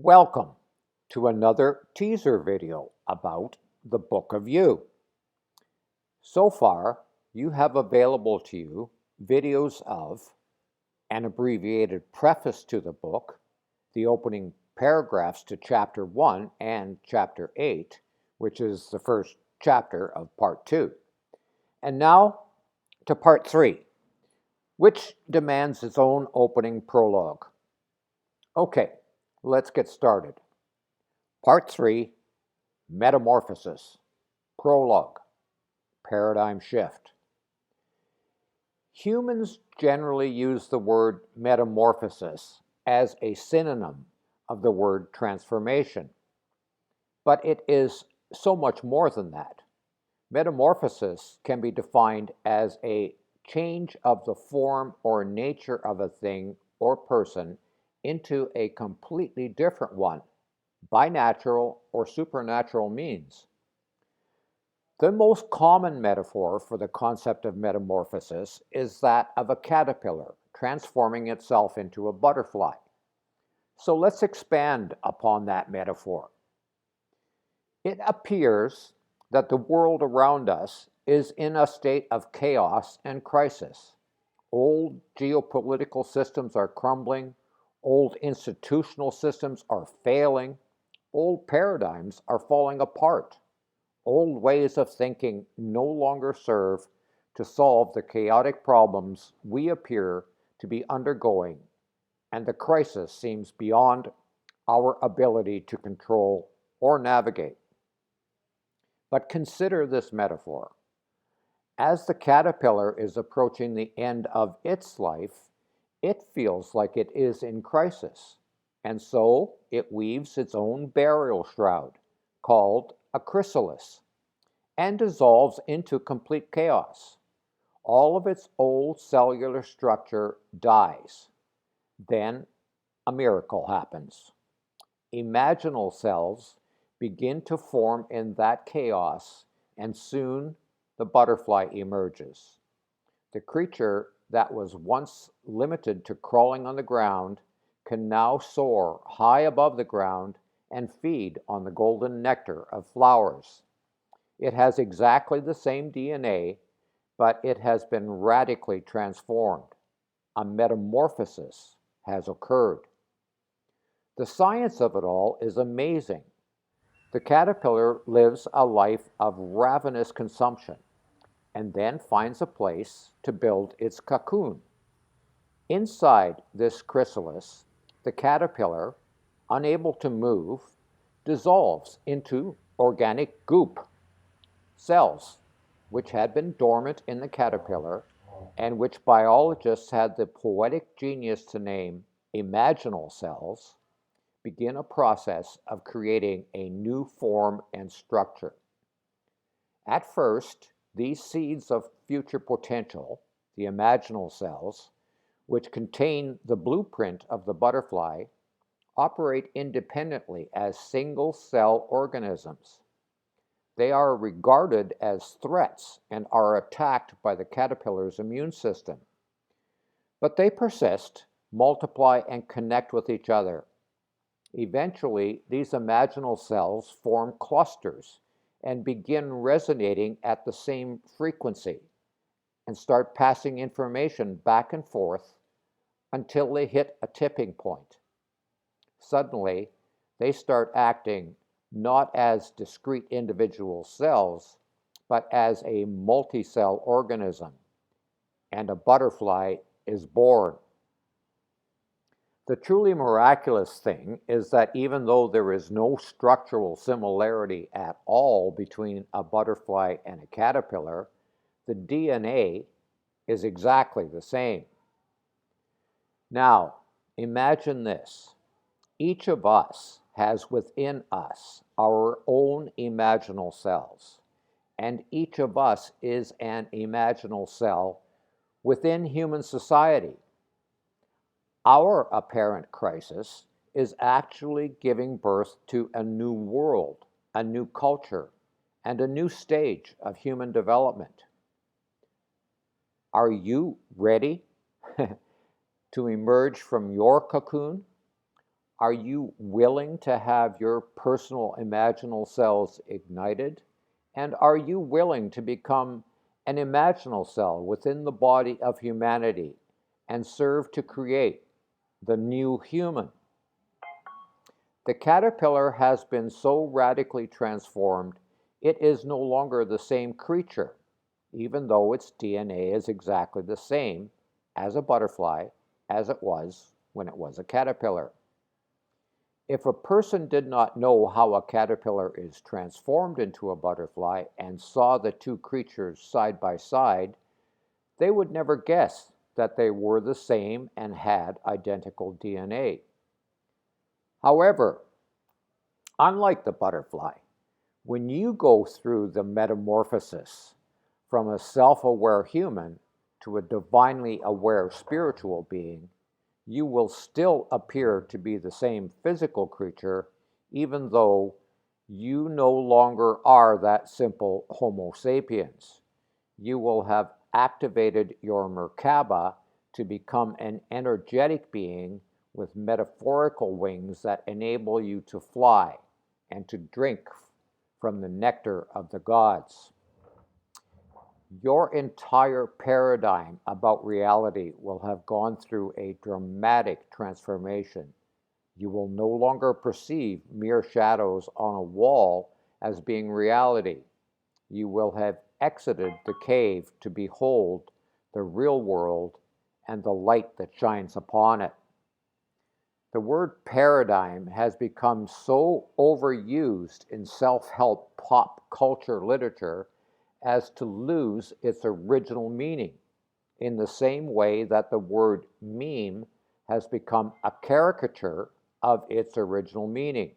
Welcome to another teaser video about the Book of You. So far, you have available to you videos of an abbreviated preface to the book, the opening paragraphs to Chapter 1 and Chapter 8, which is the first chapter of Part 2. And now to Part 3, which demands its own opening prologue. Okay, let's get started. Part 3, Metamorphosis, Prologue, Paradigm Shift. Humans generally use the word metamorphosis as a synonym of the word transformation, but it is so much more than that. Metamorphosis can be defined as a change of the form or nature of a thing or person into a completely different one, by natural or supernatural means. The most common metaphor for the concept of metamorphosis is that of a caterpillar transforming itself into a butterfly. So let's expand upon that metaphor. It appears that the world around us is in a state of chaos and crisis. Old geopolitical systems are crumbling, old institutional systems are failing, old paradigms are falling apart. Old ways of thinking no longer serve to solve the chaotic problems we appear to be undergoing, and the crisis seems beyond our ability to control or navigate. But consider this metaphor. As the caterpillar is approaching the end of its life, it feels like it is in crisis, and so it weaves its own burial shroud, called a chrysalis, and dissolves into complete chaos. All of its old cellular structure dies. Then a miracle happens. Imaginal cells begin to form in that chaos, and soon the butterfly emerges. The creature that was once limited to crawling on the ground can now soar high above the ground and feed on the golden nectar of flowers. It has exactly the same DNA, but it has been radically transformed. A metamorphosis has occurred. The science of it all is amazing. The caterpillar lives a life of ravenous consumption and then finds a place to build its cocoon. Inside this chrysalis, the caterpillar, unable to move, dissolves into organic goop, cells which had been dormant in the caterpillar and which biologists had the poetic genius to name imaginal cells, begin a process of creating a new form and structure. At first, these seeds of future potential, the imaginal cells, which contain the blueprint of the butterfly, operate independently as single-cell organisms. They are regarded as threats and are attacked by the caterpillar's immune system. But they persist, multiply, and connect with each other. Eventually, these imaginal cells form clusters and begin resonating at the same frequency and start passing information back and forth until they hit a tipping point. Suddenly, they start acting not as discrete individual cells, but as a multi-cell organism, and a butterfly is born. The truly miraculous thing is that even though there is no structural similarity at all between a butterfly and a caterpillar, the DNA is exactly the same. Now, imagine this. Each of us has within us our own imaginal cells, and each of us is an imaginal cell within human society. Our apparent crisis is actually giving birth to a new world, a new culture, and a new stage of human development. Are you ready to emerge from your cocoon? Are you willing to have your personal imaginal cells ignited? And are you willing to become an imaginal cell within the body of humanity and serve to create the new human? The caterpillar has been so radically transformed, it is no longer the same creature, even though its DNA is exactly the same as a butterfly as it was when it was a caterpillar. If a person did not know how a caterpillar is transformed into a butterfly and saw the two creatures side by side, they would never guess that they were the same and had identical DNA. However, unlike the butterfly, when you go through the metamorphosis from a self-aware human to a divinely aware spiritual being, you will still appear to be the same physical creature, even though you no longer are that simple Homo sapiens. You will have activated your Merkaba to become an energetic being with metaphorical wings that enable you to fly and to drink from the nectar of the gods. Your entire paradigm about reality will have gone through a dramatic transformation. You will no longer perceive mere shadows on a wall as being reality. You will have exited the cave to behold the real world and the light that shines upon it. The word paradigm has become so overused in self-help pop culture literature as to lose its original meaning, in the same way that the word meme has become a caricature of its original meaning.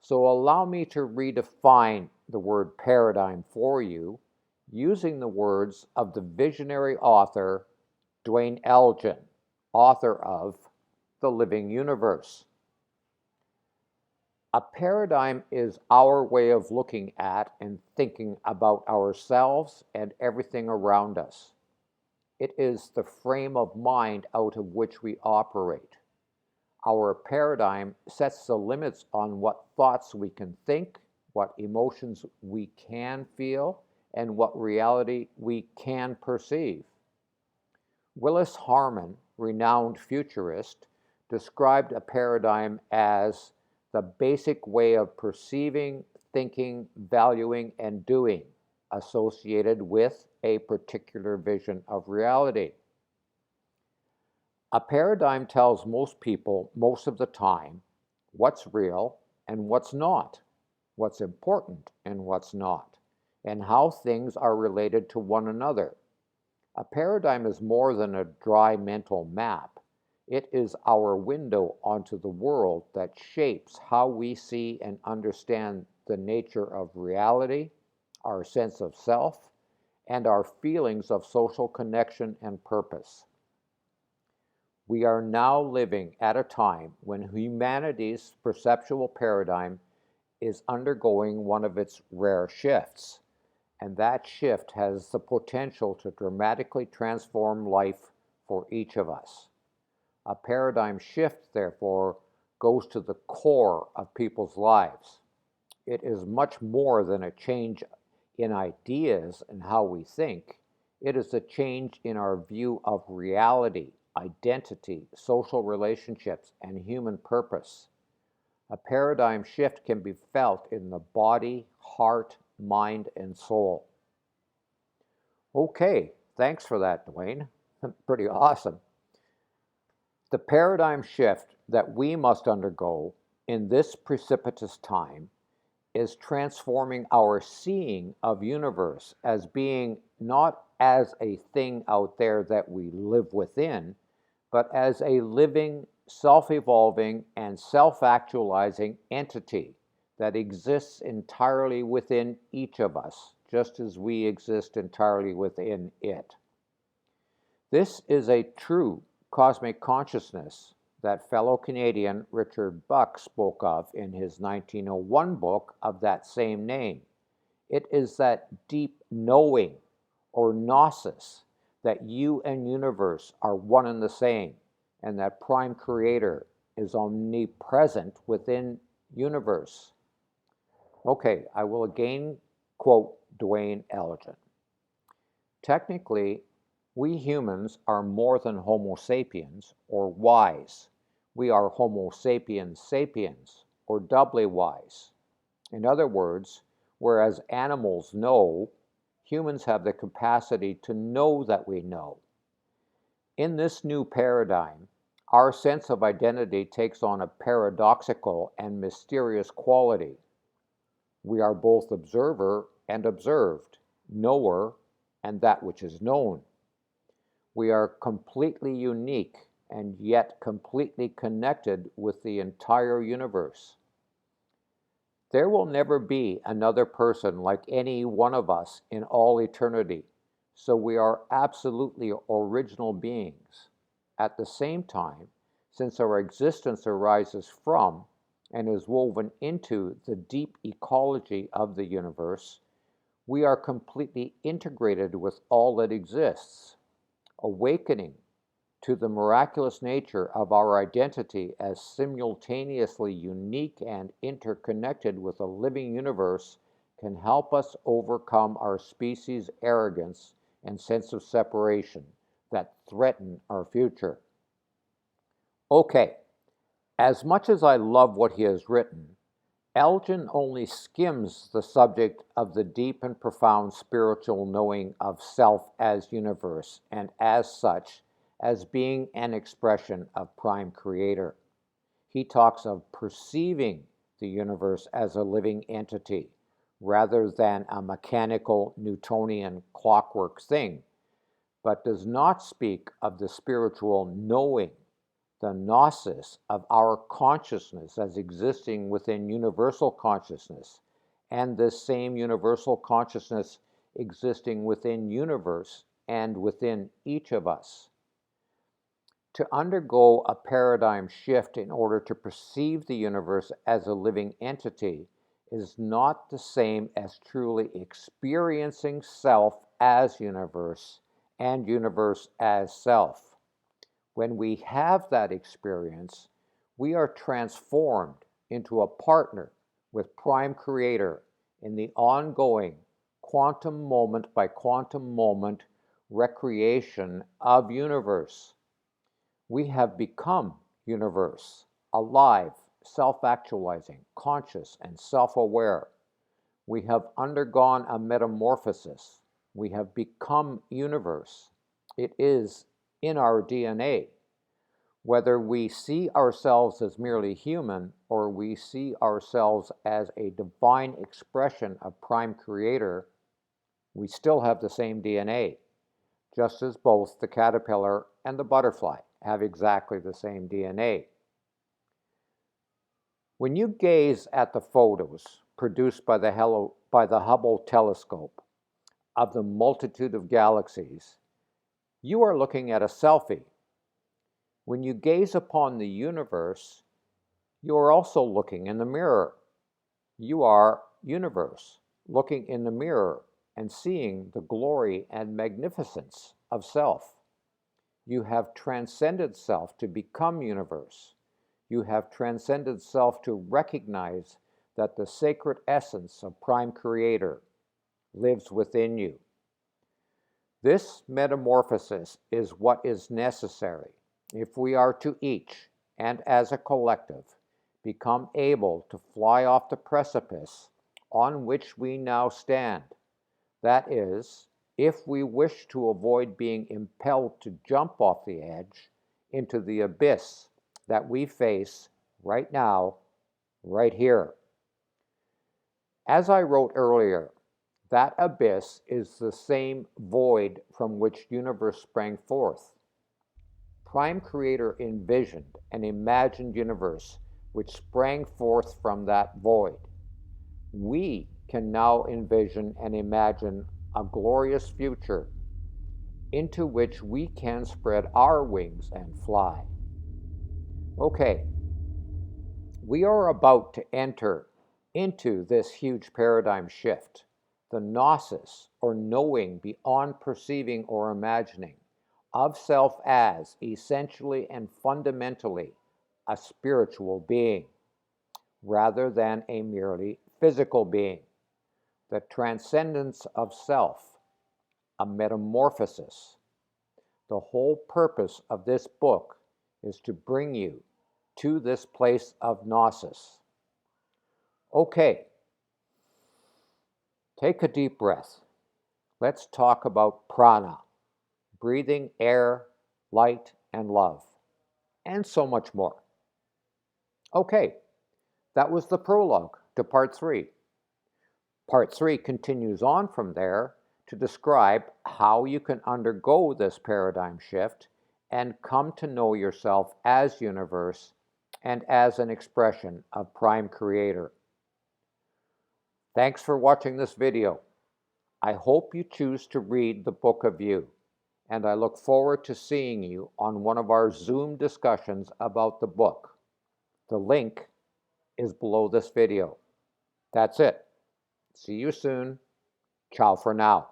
So allow me to redefine the word paradigm for you using the words of the visionary author Dwayne Elgin, author of The Living Universe. A paradigm is our way of looking at and thinking about ourselves and everything around us. It is the frame of mind out of which we operate. Our paradigm sets the limits on what thoughts we can think, what emotions we can feel, and what reality we can perceive. Willis Harman, renowned futurist, described a paradigm as the basic way of perceiving, thinking, valuing, and doing associated with a particular vision of reality. A paradigm tells most people, most of the time, what's real and what's not, what's important and what's not, and how things are related to one another. A paradigm is more than a dry mental map. It is our window onto the world that shapes how we see and understand the nature of reality, our sense of self, and our feelings of social connection and purpose. We are now living at a time when humanity's perceptual paradigm is undergoing one of its rare shifts, and that shift has the potential to dramatically transform life for each of us. A paradigm shift, therefore, goes to the core of people's lives. It is much more than a change in ideas and how we think. It is a change in our view of reality, identity, social relationships, and human purpose. A paradigm shift can be felt in the body, heart, mind, and soul. Okay, thanks for that, Dwayne. Pretty awesome. The paradigm shift that we must undergo in this precipitous time is transforming our seeing of universe as being not as a thing out there that we live within, but as a living, self-evolving, and self-actualizing entity that exists entirely within each of us, just as we exist entirely within it. This is a true cosmic consciousness that fellow Canadian Richard Buck spoke of in his 1901 book of that same name. It is that deep knowing, or gnosis, that you and universe are one and the same, and that Prime Creator is omnipresent within universe. Okay, I will again quote Dwayne Elgin. Technically, we humans are more than Homo sapiens or wise. We are Homo sapiens sapiens, or doubly wise. In other words, whereas animals know, humans have the capacity to know that we know. In this new paradigm, our sense of identity takes on a paradoxical and mysterious quality. We are both observer and observed, knower and that which is known. We are completely unique and yet completely connected with the entire universe. There will never be another person like any one of us in all eternity, so we are absolutely original beings. At the same time, since our existence arises from and is woven into the deep ecology of the universe, we are completely integrated with all that exists, awakening to the miraculous nature of our identity as simultaneously unique and interconnected with a living universe can help us overcome our species' arrogance and sense of separation that threaten our future. Okay, as much as I love what he has written, Elgin only skims the subject of the deep and profound spiritual knowing of self as universe, and as such, as being an expression of Prime Creator. He talks of perceiving the universe as a living entity, rather than a mechanical Newtonian clockwork thing, but does not speak of the spiritual knowing, the gnosis of our consciousness as existing within universal consciousness, and this same universal consciousness existing within universe and within each of us. To undergo a paradigm shift in order to perceive the universe as a living entity is not the same as truly experiencing self as universe and universe as self. When we have that experience, we are transformed into a partner with Prime Creator in the ongoing quantum moment by quantum moment recreation of universe. We have become universe, alive, self-actualizing, conscious, and self-aware. We have undergone a metamorphosis. We have become universe. It is in our DNA. Whether we see ourselves as merely human or we see ourselves as a divine expression of Prime Creator, we still have the same DNA, just as both the caterpillar and the butterfly have exactly the same DNA. When you gaze at the photos produced by the Hubble telescope of the multitude of galaxies, you are looking at a selfie. When you gaze upon the universe, you are also looking in the mirror. You are universe, looking in the mirror and seeing the glory and magnificence of self. You have transcended self to become universe. You have transcended self to recognize that the sacred essence of Prime Creator lives within you. This metamorphosis is what is necessary if we are to each, and as a collective, become able to fly off the precipice on which we now stand. That is, if we wish to avoid being impelled to jump off the edge into the abyss that we face right now, right here. As I wrote earlier, that abyss is the same void from which universe sprang forth. Prime Creator envisioned an imagined universe which sprang forth from that void. We can now envision and imagine a glorious future into which we can spread our wings and fly. Okay, we are about to enter into this huge paradigm shift, the gnosis, or knowing beyond perceiving or imagining, of self as essentially and fundamentally a spiritual being rather than a merely physical being. The transcendence of self, a metamorphosis. The whole purpose of this book is to bring you to this place of gnosis. Okay, take a deep breath. Let's talk about prana, breathing air, light, and love, and so much more. Okay, that was the prologue to part 3. Part 3 continues on from there to describe how you can undergo this paradigm shift and come to know yourself as universe and as an expression of Prime Creator. Thanks for watching this video. I hope you choose to read the Book of You, and I look forward to seeing you on one of our Zoom discussions about the book. The link is below this video. That's it. See you soon. Ciao for now.